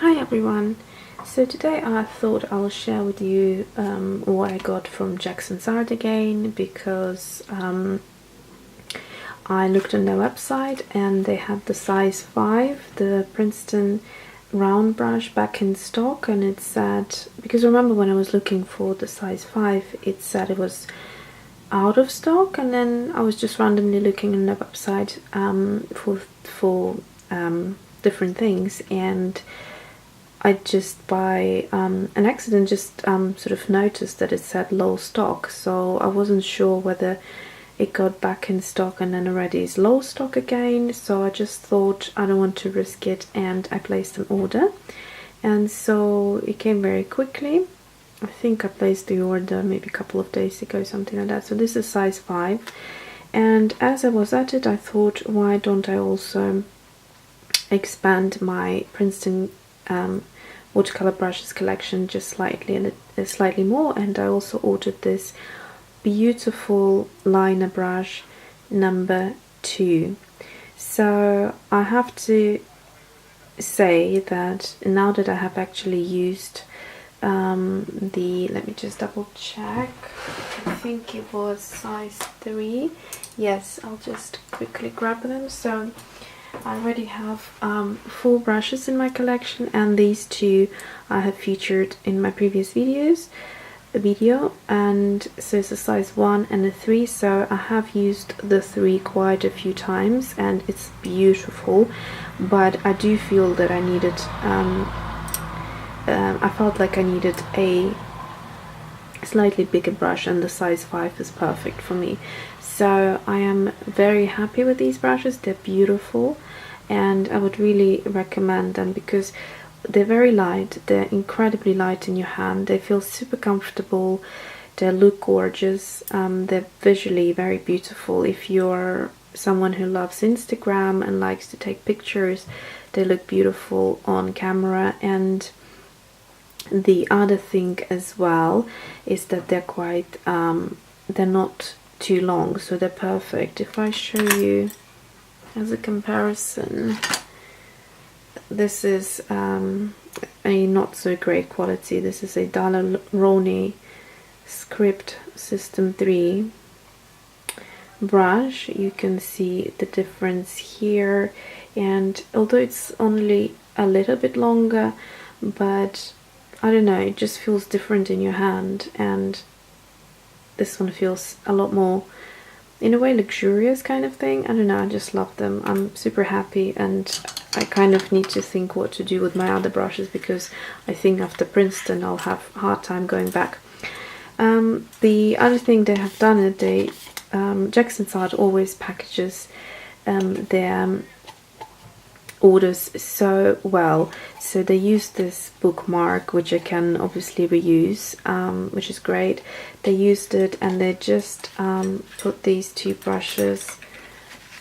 Hi everyone! So today I thought I'll share with you what I got from Jackson's Art again, because I looked on their website and they had the size 5, the Princeton round brush back in stock, and it said, because remember when I was looking for the size 5 it said it was out of stock, and then I was just randomly looking on the website for different things, and I just by an accident just sort of noticed that it said low stock, so I wasn't sure whether it got back in stock and then already is low stock again. So I just thought I don't want to risk it, and I placed an order, and so it came very quickly. I think I placed the order maybe a couple of days ago, something like that. So this is size 5, and as I was at it I thought, why don't I also expand my Princeton watercolor brushes collection just slightly more. And I also ordered this beautiful liner brush number 2. So I have to say that now that I have actually used let me just double check, I think it was size 3. Yes, I'll just quickly grab them. So I already have 4 brushes in my collection, and these 2 I have featured in my previous video, and so it's a size 1 and a 3. So I have used the 3 quite a few times and it's beautiful, but I do feel that I needed I felt like I needed a slightly bigger brush, and the size 5 is perfect for me. So I am very happy with these brushes. They're beautiful and I would really recommend them because they're very light. They're incredibly light in your hand. They feel super comfortable. They look gorgeous. They're visually very beautiful. If you're someone who loves Instagram and likes to take pictures, they look beautiful on camera. And the other thing as well is that they're quite they're not too long, so they're perfect. If I show you as a comparison, this is a not so great quality. This is a Daler-Rowney Script System 3 brush. You can see the difference here, and although it's only a little bit longer, but I don't know, it just feels different in your hand, and this one feels a lot more, in a way, luxurious kind of thing. I don't know, I just love them. I'm super happy, and I kind of need to think what to do with my other brushes, because I think after Princeton I'll have a hard time going back. The other thing they have done is Jackson's Art always packages their orders so well. So they use this bookmark, which I can obviously reuse, which is great. They used it and they just put these 2 brushes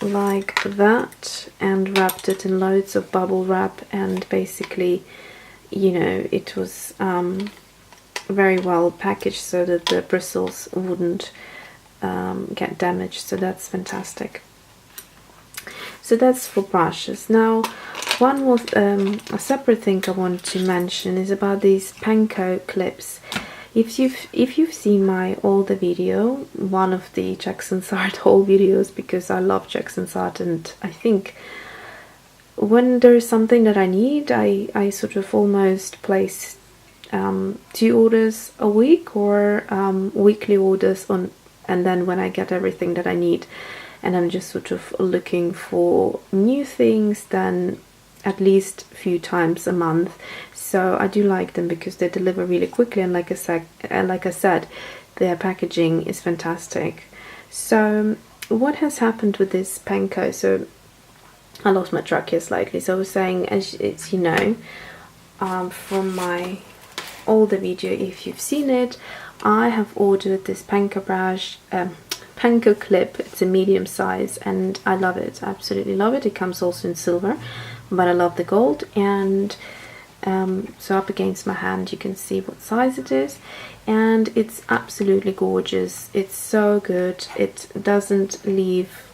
like that and wrapped it in loads of bubble wrap, and basically, you know, it was very well packaged so that the bristles wouldn't get damaged. So that's fantastic. So that's for brushes. Now, one more a separate thing I want to mention is about these Panco clips. If you've seen my older video, one of the Jackson's Art haul videos, because I love Jackson's Art, and I think when there is something that I need, I sort of almost place 2 orders a week, or weekly orders on, and then when I get everything that I need, and I'm just sort of looking for new things, then at least a few times a month. So I do like them because they deliver really quickly, and like I said, their packaging is fantastic. So what has happened with this Panco? So I lost my track here slightly. So I was saying, as it's, you know, from my older video, if you've seen it, I have ordered this Panco brush, Panco clip. It's a medium size and I love it, absolutely love it. It comes also in silver, but I love the gold. And so up against my hand you can see what size it is, and it's absolutely gorgeous. It's so good. It doesn't leave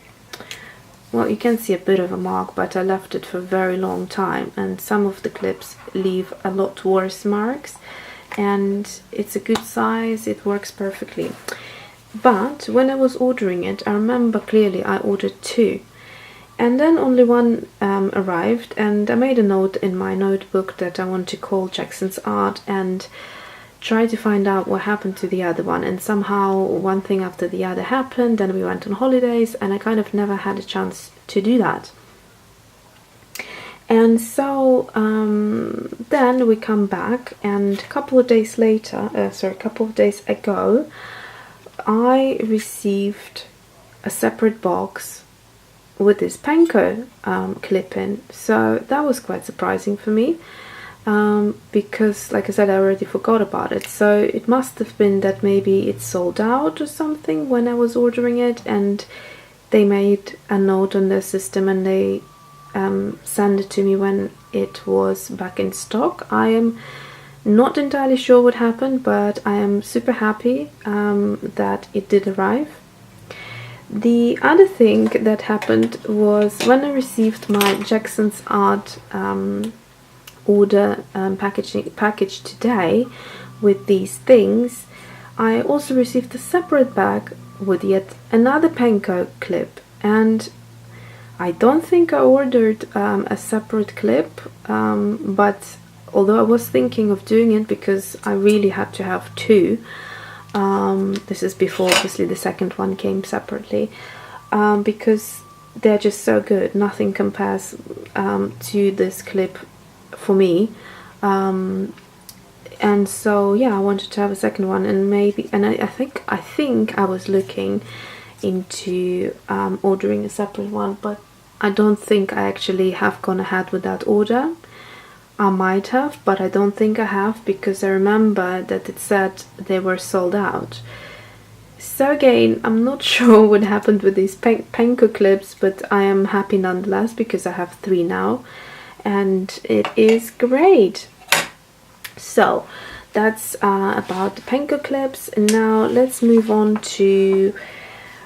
well, you can see a bit of a mark, but I left it for a very long time, and some of the clips leave a lot worse marks, and it's a good size, it works perfectly. But when I was ordering it, I remember clearly I ordered 2, and then only one arrived, and I made a note in my notebook that I want to call Jackson's Art and try to find out what happened to the other one. And somehow one thing after the other happened, then we went on holidays, and I kind of never had a chance to do that. And so then we come back, and a couple of days ago, I received a separate box with this Panco clip in. So that was quite surprising for me, because, like I said, I already forgot about it. So it must have been that maybe it sold out or something when I was ordering it, and they made a note on their system and they sent it to me when it was back in stock. I am not entirely sure what happened, but I am super happy that it did arrive. The other thing that happened was when I received my Jackson's Art order package today with these things, I also received a separate bag with yet another Panco clip, and I don't think I ordered a separate clip, but although I was thinking of doing it because I really had to have 2. This is before obviously the second one came separately, because they're just so good. Nothing compares to this clip for me, and so yeah, I wanted to have a second one, and maybe, and I think I was looking into ordering a separate one, but I don't think I actually have gone ahead with that order. I might have, but I don't think I have, because I remember that it said they were sold out. So again, I'm not sure what happened with these Panco clips, but I am happy nonetheless because I have 3 now, and it is great. So that's about the Panco clips. And now let's move on to,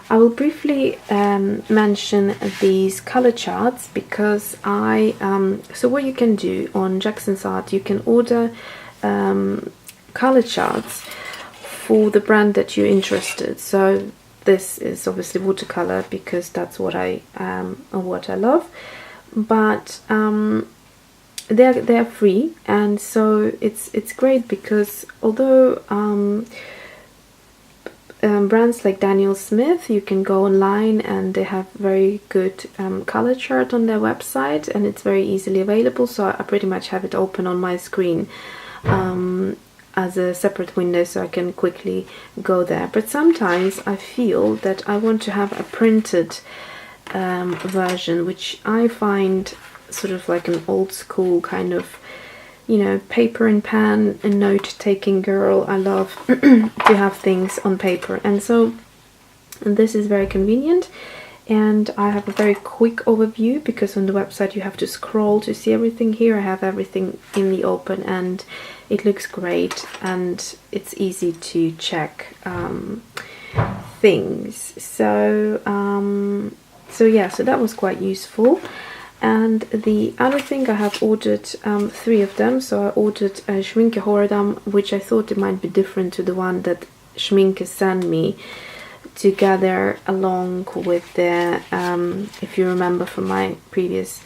I will briefly mention these color charts, because so what you can do on Jackson's Art, you can order color charts for the brand that you're interested. So this is obviously watercolor because that's what I love, but they're free, and so it's great because although brands like Daniel Smith, you can go online and they have very good color chart on their website, and it's very easily available. So I pretty much have it open on my screen as a separate window, so I can quickly go there. But sometimes I feel that I want to have a printed version, which I find sort of like an old school kind of, you know, paper and pen and note-taking girl. I love to have things on paper, and so this is very convenient. And I have a very quick overview, because on the website you have to scroll to see everything. Here I have everything in the open, and it looks great, and it's easy to check things. So yeah, so that was quite useful. And the other thing, I have ordered 3 of them. So I ordered a Schminke Horadam, which I thought it might be different to the one that Schminke sent me together along with the, if you remember from my previous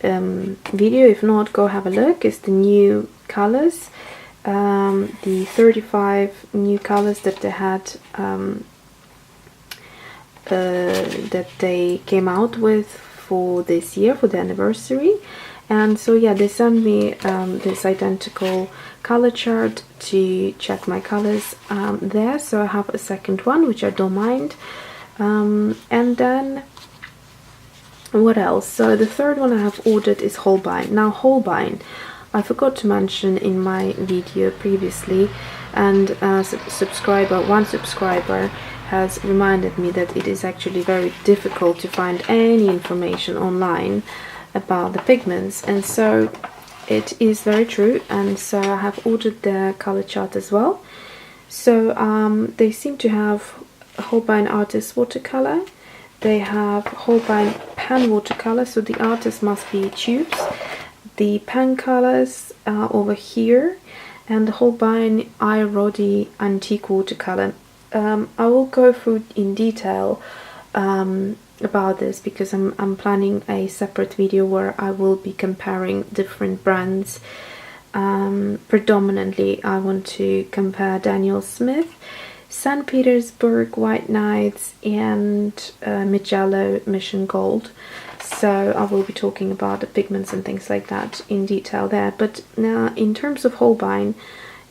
video, if not, go have a look. It's the new colors, the 35 new colors that they had, that they came out with for this year, for the anniversary. And so yeah, they sent me this identical color chart to check my colors there. So I have a second one, which I don't mind. And then what else? So the third one I have ordered is Holbein. Now Holbein, I forgot to mention in my video previously, and one subscriber has reminded me that it is actually very difficult to find any information online about the pigments, and so it is very true. And so I have ordered their color chart as well. So they seem to have Holbein Artist Watercolor, they have Holbein pan watercolor, so the artist must be tubes. The pan colors are over here, and the Holbein iRoddy antique watercolor. I will go through in detail about this because I'm planning a separate video where I will be comparing different brands. Predominantly I want to compare Daniel Smith, St. Petersburg White Knights, and Mijello Mission Gold. So I will be talking about the pigments and things like that in detail there. But now in terms of Holbein,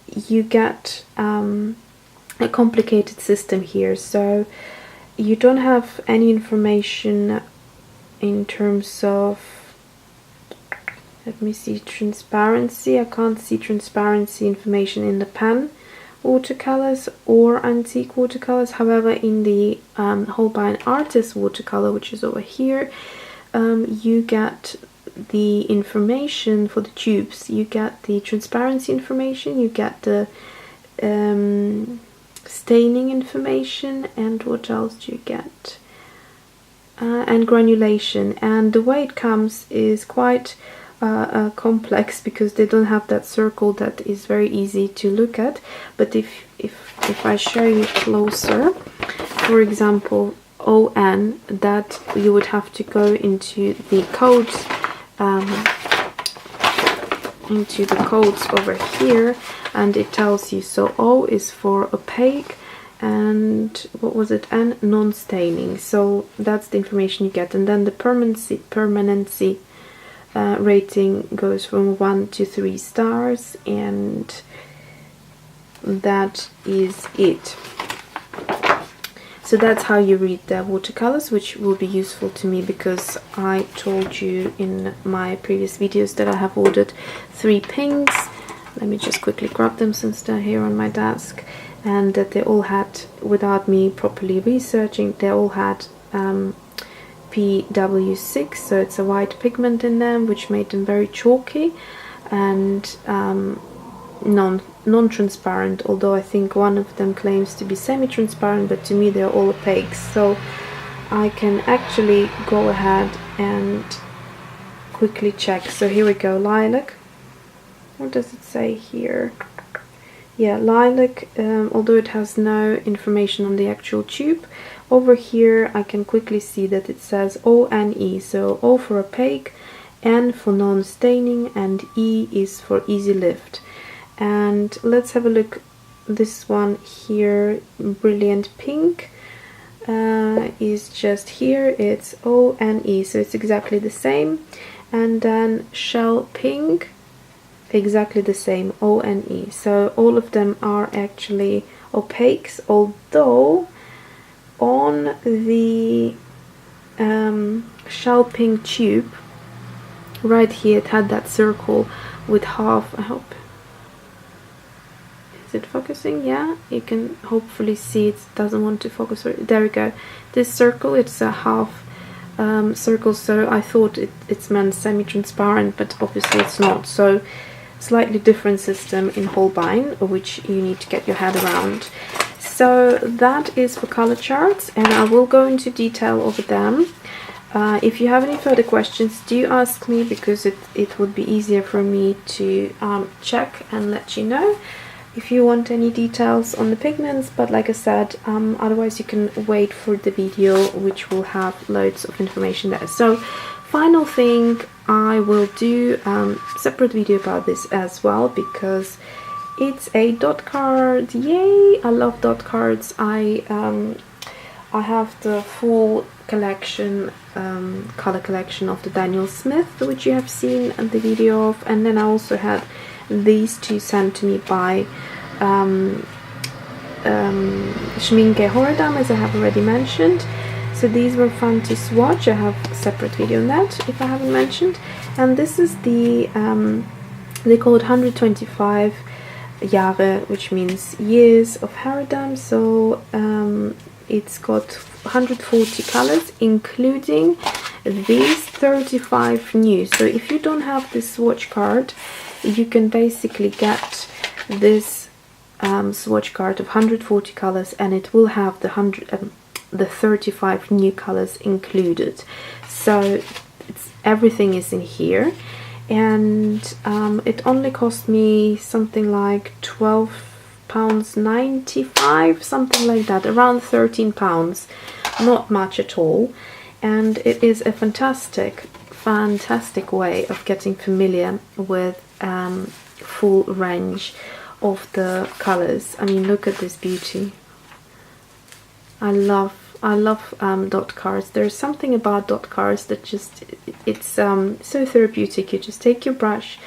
you get a complicated system here. So you don't have any information in terms of, let me see, transparency. I can't see transparency information in the pan watercolors or antique watercolors. However, in the Holbein artist watercolor, which is over here, you get the information for the tubes. You get the transparency information, you get the staining information, and what else do you get? And granulation. And the way it comes is quite complex because they don't have that circle that is very easy to look at. But if I show you closer, for example, ON, that you would have to go into the codes over here, and it tells you. So O is for opaque, and what was it, and non-staining. So that's the information you get, and then the permanency rating goes from 1 to 3 stars, and that is it. So that's how you read the watercolors, which will be useful to me because I told you in my previous videos that I have ordered 3 pinks. Let me just quickly grab them since they're here on my desk, and that they all had, without me properly researching, they all had PW6, so it's a white pigment in them, which made them very chalky and non-transparent, although I think one of them claims to be semi-transparent, but to me they're all opaque. So I can actually go ahead and quickly check. So here we go, lilac. What does it say here? Yeah, lilac, although it has no information on the actual tube. Over here I can quickly see that it says O-N-E, so O for opaque, N for non-staining, and E is for easy lift. And let's have a look. This one here, brilliant pink, is just here. It's O-N-E, so it's exactly the same. And then shell pink, exactly the same, O-N-E. So all of them are actually opaques, although on the shell pink tube right here it had that circle with half, I hope, is it focusing? Yeah, you can hopefully see it doesn't want to focus. There we go. This circle, it's a half circle, so I thought it's meant semi-transparent, but obviously it's not. So slightly different system in Holbein, which you need to get your head around. So that is for color charts, and I will go into detail over them. If you have any further questions, do ask me, because it would be easier for me to check and let you know if you want any details on the pigments. But like I said, otherwise you can wait for the video, which will have loads of information there. So final thing, I will do a separate video about this as well, because it's a dot card. Yay! I love dot cards. I have the full collection, color collection of the Daniel Smith, which you have seen the video of, and then I also had these two sent to me by Schminke Horadam, as I have already mentioned. So these were fun to swatch. I have a separate video on that if I haven't mentioned. And this is the they call it 125 Jahre, which means years of Horadam. So it's got 140 colors, including these 35 new. So if you don't have this swatch card, you can basically get this swatch card of 140 colors, and it will have the the 35 new colors included. So everything is in here, and it only cost me something like £12.95, something like that, around £13, not much at all. And it is a fantastic way of getting familiar with full range of the colors. I mean, look at this beauty. I love dot cards. There's something about dot cards that just, it's so therapeutic. You just take your brush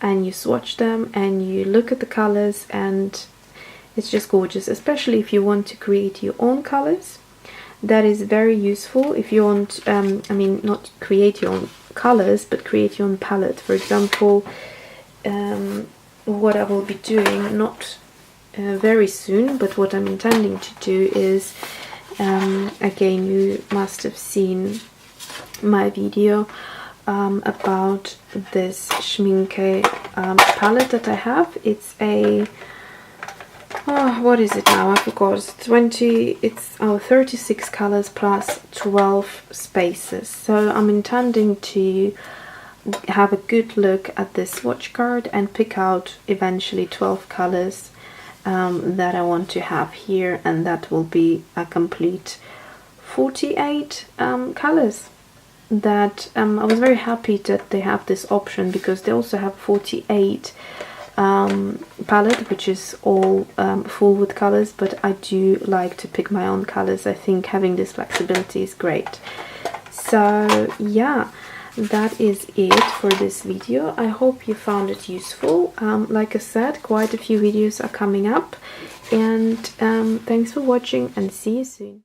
and you swatch them and you look at the colors, and it's just gorgeous, especially if you want to create your own colors. That is very useful if you want, I mean, not create your own colors, but create your own palette. For example, what I will be doing, not very soon, but what I'm intending to do is, again, you must have seen my video about this Schminke palette that I have. It's a, what is it now? I forgot. It's 36 colors plus 12 spaces. So I'm intending to have a good look at this swatch card and pick out eventually 12 colors that I want to have here, and that will be a complete 48 colors. That I was very happy that they have this option, because they also have 48 palette, which is all full with colors, but I do like to pick my own colors. I think having this flexibility is great. So yeah, that is it for this video. I hope you found it useful. Like I said, quite a few videos are coming up, and thanks for watching, and see you soon.